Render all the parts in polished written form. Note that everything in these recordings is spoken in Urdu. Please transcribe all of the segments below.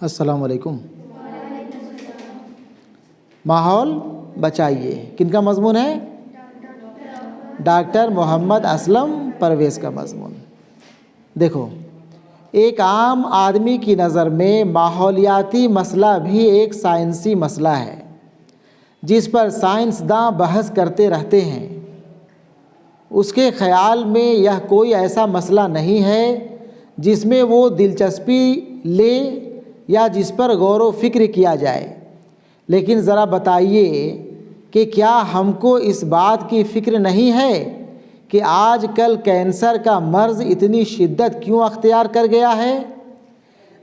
السلام علیکم۔ ماحول بچائیے کن کا مضمون ہے؟ ڈاکٹر محمد اسلم پرویز کا مضمون۔ دیکھو، ایک عام آدمی کی نظر میں ماحولیاتی مسئلہ بھی ایک سائنسی مسئلہ ہے جس پر سائنسداں بحث کرتے رہتے ہیں۔ اس کے خیال میں یہ کوئی ایسا مسئلہ نہیں ہے جس میں وہ دلچسپی لے یا جس پر غور و فکر کیا جائے، لیکن ذرا بتائیے کہ کیا ہم کو اس بات کی فکر نہیں ہے کہ آج کل کینسر کا مرض اتنی شدت کیوں اختیار کر گیا ہے؟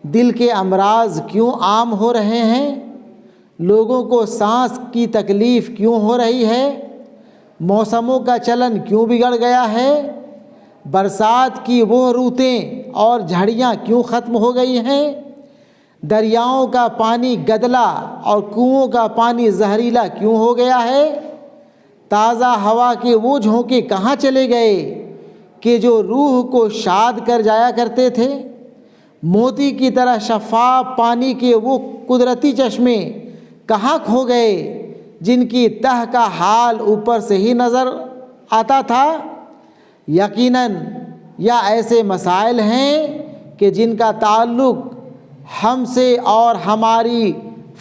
دل کے امراض کیوں عام ہو رہے ہیں؟ لوگوں کو سانس کی تکلیف کیوں ہو رہی ہے؟ موسموں کا چلن کیوں بگڑ گیا ہے؟ برسات کی وہ رتیں اور جھڑیاں کیوں ختم ہو گئی ہیں؟ دریاؤں کا پانی گدلا اور کنوؤں کا پانی زہریلا کیوں ہو گیا ہے؟ تازہ ہوا کے وہ جھونکے کہاں چلے گئے کہ جو روح کو شاد کر جایا کرتے تھے؟ موتی کی طرح شفاف پانی کے وہ قدرتی چشمے کہاں کھو گئے جن کی تہ کا حال اوپر سے ہی نظر آتا تھا؟ یقیناً یہ ایسے مسائل ہیں کہ جن کا تعلق ہم سے اور ہماری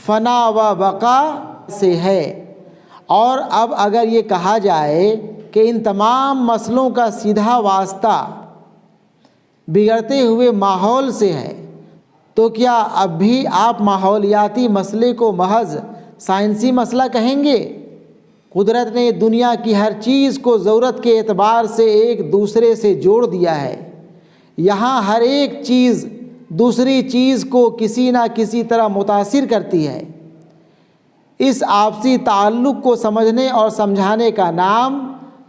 فنا و بقا سے ہے، اور اب اگر یہ کہا جائے کہ ان تمام مسئلوں کا سیدھا واسطہ بگڑتے ہوئے ماحول سے ہے، تو کیا اب بھی آپ ماحولیاتی مسئلے کو محض سائنسی مسئلہ کہیں گے؟ قدرت نے دنیا کی ہر چیز کو ضرورت کے اعتبار سے ایک دوسرے سے جوڑ دیا ہے۔ یہاں ہر ایک چیز دوسری چیز کو کسی نہ کسی طرح متاثر کرتی ہے۔ اس آپسی تعلق کو سمجھنے اور سمجھانے کا نام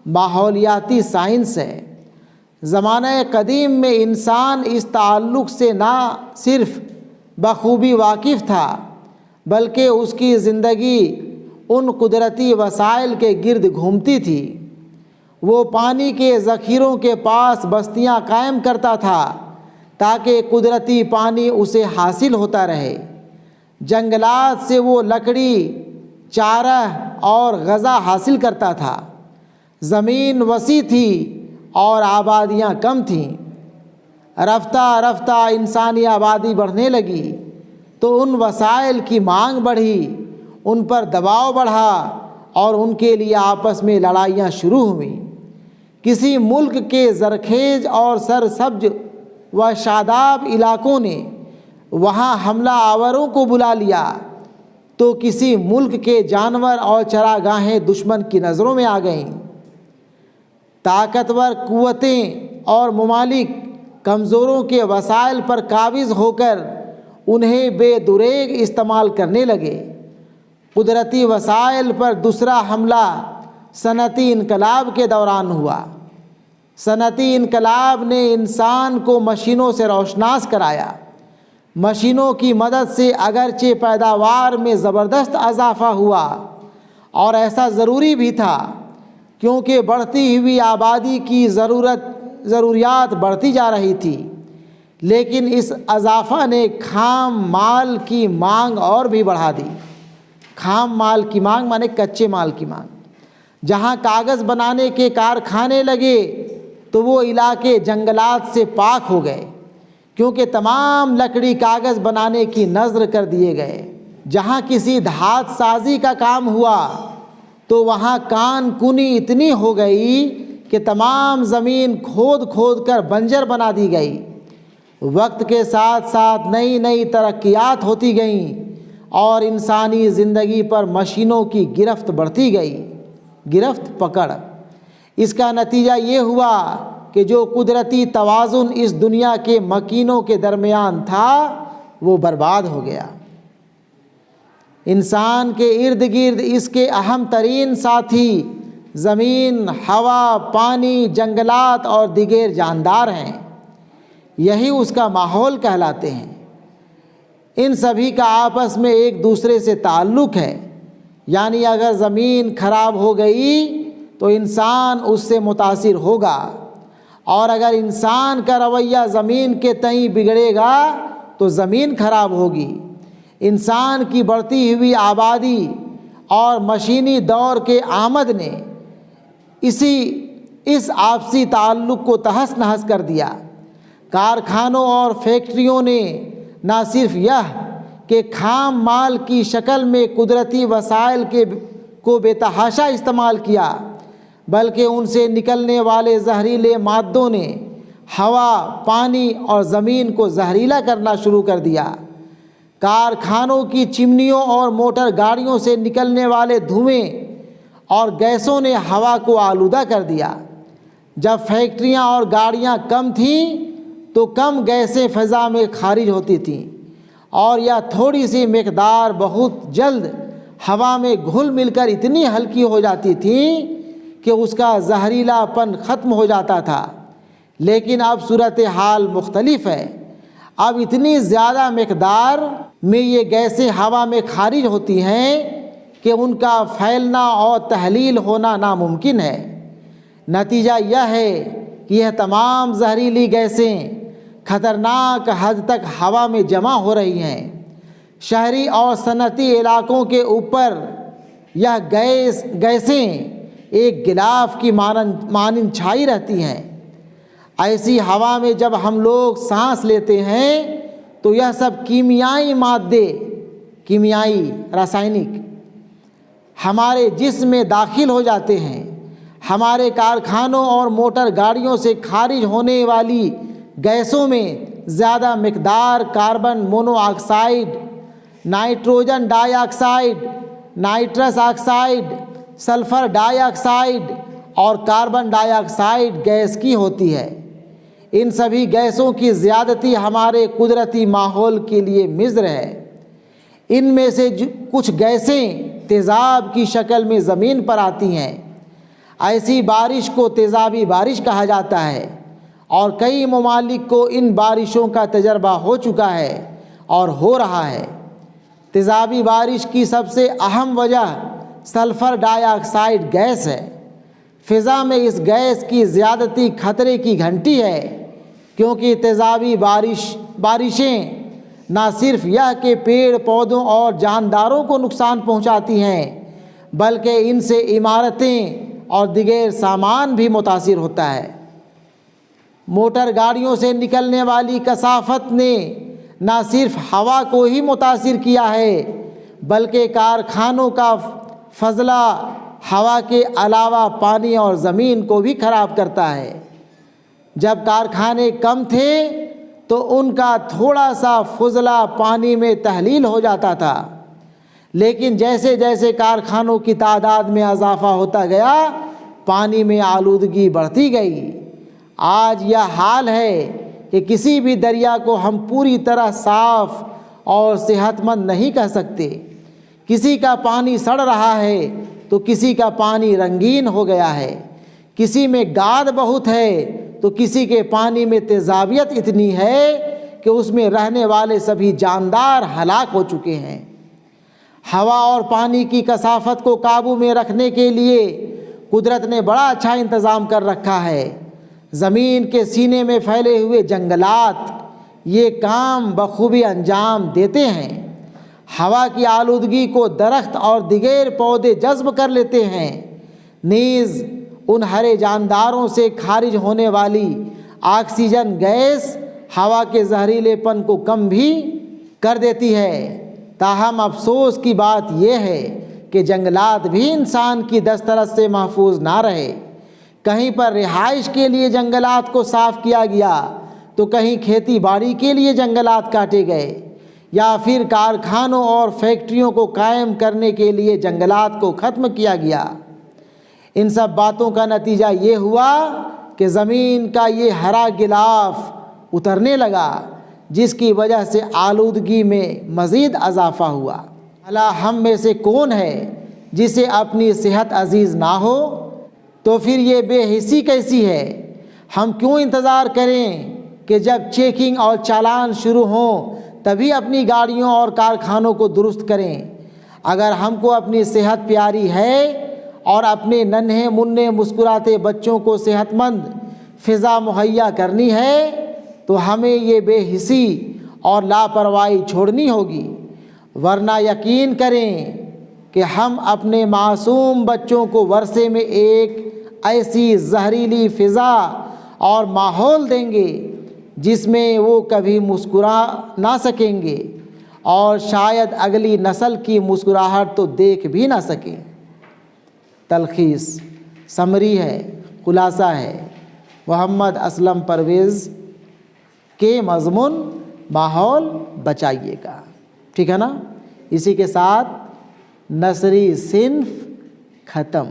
ماحولیاتی سائنس ہے۔ زمانہ قدیم میں انسان اس تعلق سے نہ صرف بخوبی واقف تھا بلکہ اس کی زندگی ان قدرتی وسائل کے گرد گھومتی تھی۔ وہ پانی کے ذخیروں کے پاس بستیاں قائم کرتا تھا تاکہ قدرتی پانی اسے حاصل ہوتا رہے۔ جنگلات سے وہ لکڑی، چارہ اور غذا حاصل کرتا تھا۔ زمین وسیع تھی اور آبادیاں کم تھیں۔ رفتہ رفتہ انسانی آبادی بڑھنے لگی تو ان وسائل کی مانگ بڑھی، ان پر دباؤ بڑھا اور ان کے لیے آپس میں لڑائیاں شروع ہوئیں۔ کسی ملک کے زرخیز اور سرسبز و شاداب علاقوں نے وہاں حملہ آوروں کو بلا لیا تو کسی ملک کے جانور اور چراگاہیں دشمن کی نظروں میں آ گئیں۔ طاقتور قوتیں اور ممالک کمزوروں کے وسائل پر قابض ہو کر انہیں بے دریغ استعمال کرنے لگے۔ قدرتی وسائل پر دوسرا حملہ صنعتی انقلاب کے دوران ہوا۔ صنعتی انقلاب نے انسان کو مشینوں سے روشناس کرایا۔ مشینوں کی مدد سے اگرچہ پیداوار میں زبردست اضافہ ہوا، اور ایسا ضروری بھی تھا کیونکہ بڑھتی ہوئی آبادی کی ضروریات بڑھتی جا رہی تھی، لیکن اس اضافہ نے خام مال کی مانگ اور بھی بڑھا دی۔ خام مال کی مانگ مانے کچے مال کی مانگ۔ جہاں کاغذ بنانے کے کارخانے لگے تو وہ علاقے جنگلات سے پاک ہو گئے کیونکہ تمام لکڑی کاغذ بنانے کی نذر کر دیے گئے۔ جہاں کسی دھات سازی کا کام ہوا تو وہاں کان کنی اتنی ہو گئی کہ تمام زمین کھود کھود کر بنجر بنا دی گئی۔ وقت کے ساتھ ساتھ نئی نئی ترقیات ہوتی گئیں اور انسانی زندگی پر مشینوں کی گرفت بڑھتی گئی، گرفت پکڑ۔ اس کا نتیجہ یہ ہوا کہ جو قدرتی توازن اس دنیا کے مکینوں کے درمیان تھا وہ برباد ہو گیا۔ انسان کے ارد گرد اس کے اہم ترین ساتھی زمین، ہوا، پانی، جنگلات اور دیگر جاندار ہیں۔ یہی اس کا ماحول کہلاتے ہیں۔ ان سبھی کا آپس میں ایک دوسرے سے تعلق ہے، یعنی اگر زمین خراب ہو گئی تو انسان اس سے متاثر ہوگا، اور اگر انسان کا رویہ زمین کے تئیں بگڑے گا تو زمین خراب ہوگی۔ انسان کی بڑھتی ہوئی آبادی اور مشینی دور کے آمد نے اس آپسی تعلق کو تہس نہس کر دیا۔ کارخانوں اور فیکٹریوں نے نہ صرف یہ کہ خام مال کی شکل میں قدرتی وسائل کو بے تحاشا استعمال کیا، بلکہ ان سے نکلنے والے زہریلے مادوں نے ہوا، پانی اور زمین کو زہریلا کرنا شروع کر دیا۔ کارخانوں کی چمنیوں اور موٹر گاڑیوں سے نکلنے والے دھوئیں اور گیسوں نے ہوا کو آلودہ کر دیا۔ جب فیکٹریاں اور گاڑیاں کم تھیں تو کم گیسیں فضا میں خارج ہوتی تھیں، اور یہ تھوڑی سی مقدار بہت جلد ہوا میں گھل مل کر اتنی ہلکی ہو جاتی تھیں کہ اس کا زہریلا پن ختم ہو جاتا تھا۔ لیکن اب صورتحال مختلف ہے۔ اب اتنی زیادہ مقدار میں یہ گیسیں ہوا میں خارج ہوتی ہیں کہ ان کا پھیلنا اور تحلیل ہونا ناممکن ہے۔ نتیجہ یہ ہے کہ یہ تمام زہریلی گیسیں خطرناک حد تک ہوا میں جمع ہو رہی ہیں۔ شہری اور صنعتی علاقوں کے اوپر یہ گیسیں ایک غلاف کی مانند چھائی رہتی ہیں۔ ایسی ہوا میں جب ہم لوگ سانس لیتے ہیں تو یہ سب کیمیائی مادے، رسائنک ہمارے جسم میں داخل ہو جاتے ہیں۔ ہمارے کارخانوں اور موٹر گاڑیوں سے خارج ہونے والی گیسوں میں زیادہ مقدار کاربن مونو آکسائڈ، نائٹروجن ڈائی آکسائڈ، نائٹرس آکسائڈ، سلفر ڈائی آکسائڈ اور کاربن ڈائی آکسائڈ گیس کی ہوتی ہے۔ ان سبھی گیسوں کی زیادتی ہمارے قدرتی ماحول کے لیے مضر ہے۔ ان میں سے کچھ گیسیں تیزاب کی شکل میں زمین پر آتی ہیں۔ ایسی بارش کو تیزابی بارش کہا جاتا ہے، اور کئی ممالک کو ان بارشوں کا تجربہ ہو چکا ہے اور ہو رہا ہے۔ تیزابی بارش کی سب سے اہم وجہ سلفر ڈائی آکسائڈ گیس ہے۔ فضا میں اس گیس کی زیادتی خطرے کی گھنٹی ہے، کیونکہ تیزابی بارشیں نہ صرف یہ کہ پیڑ پودوں اور جانداروں کو نقصان پہنچاتی ہیں، بلکہ ان سے عمارتیں اور دیگر سامان بھی متاثر ہوتا ہے۔ موٹر گاڑیوں سے نکلنے والی کثافت نے نہ صرف ہوا کو ہی متاثر کیا ہے، بلکہ کارخانوں کا فضلہ ہوا کے علاوہ پانی اور زمین کو بھی خراب کرتا ہے۔ جب کارخانے کم تھے تو ان کا تھوڑا سا فضلہ پانی میں تحلیل ہو جاتا تھا، لیکن جیسے جیسے کارخانوں کی تعداد میں اضافہ ہوتا گیا، پانی میں آلودگی بڑھتی گئی۔ آج یہ حال ہے کہ کسی بھی دریا کو ہم پوری طرح صاف اور صحت مند نہیں کہہ سکتے۔ کسی کا پانی سڑ رہا ہے تو کسی کا پانی رنگین ہو گیا ہے، کسی میں گاد بہت ہے تو کسی کے پانی میں تیزابیت اتنی ہے کہ اس میں رہنے والے سبھی جاندار ہلاک ہو چکے ہیں۔ ہوا اور پانی کی کثافت کو قابو میں رکھنے کے لیے قدرت نے بڑا اچھا انتظام کر رکھا ہے۔ زمین کے سینے میں پھیلے ہوئے جنگلات یہ کام بخوبی انجام دیتے ہیں۔ ہوا کی آلودگی کو درخت اور دیگر پودے جذب کر لیتے ہیں، نیز ان ہرے جانداروں سے خارج ہونے والی آکسیجن گیس ہوا کے زہریلے پن کو کم بھی کر دیتی ہے۔ تاہم افسوس کی بات یہ ہے کہ جنگلات بھی انسان کی دسترس سے محفوظ نہ رہے۔ کہیں پر رہائش کے لیے جنگلات کو صاف کیا گیا تو کہیں کھیتی باڑی کے لیے جنگلات کاٹے گئے، یا پھر کارخانوں اور فیکٹریوں کو قائم کرنے کے لیے جنگلات کو ختم کیا گیا۔ ان سب باتوں کا نتیجہ یہ ہوا کہ زمین کا یہ ہرا غلاف اترنے لگا، جس کی وجہ سے آلودگی میں مزید اضافہ ہوا۔ بھلا ہم میں سے کون ہے جسے اپنی صحت عزیز نہ ہو؟ تو پھر یہ بے حسی کیسی ہے؟ ہم کیوں انتظار کریں کہ جب چیکنگ اور چالان شروع ہوں تبھی اپنی گاڑیوں اور کارخانوں کو درست کریں؟ اگر ہم کو اپنی صحت پیاری ہے اور اپنے ننھے منھے مسکراتے بچوں کو صحت مند فضا مہیا کرنی ہے تو ہمیں یہ بے حسی اور لاپرواہی چھوڑنی ہوگی، ورنہ یقین کریں کہ ہم اپنے معصوم بچوں کو ورثے میں ایک ایسی زہریلی فضا اور ماحول دیں گے جس میں وہ کبھی مسکرا نہ سکیں گے اور شاید اگلی نسل کی مسکراہٹ تو دیکھ بھی نہ سکیں۔ تلخیص، سمری ہے، خلاصہ ہے محمد اسلم پرویز کے مضمون ماحول بچائیے گا، ٹھیک ہے نا؟ اسی کے ساتھ نثری صنف ختم۔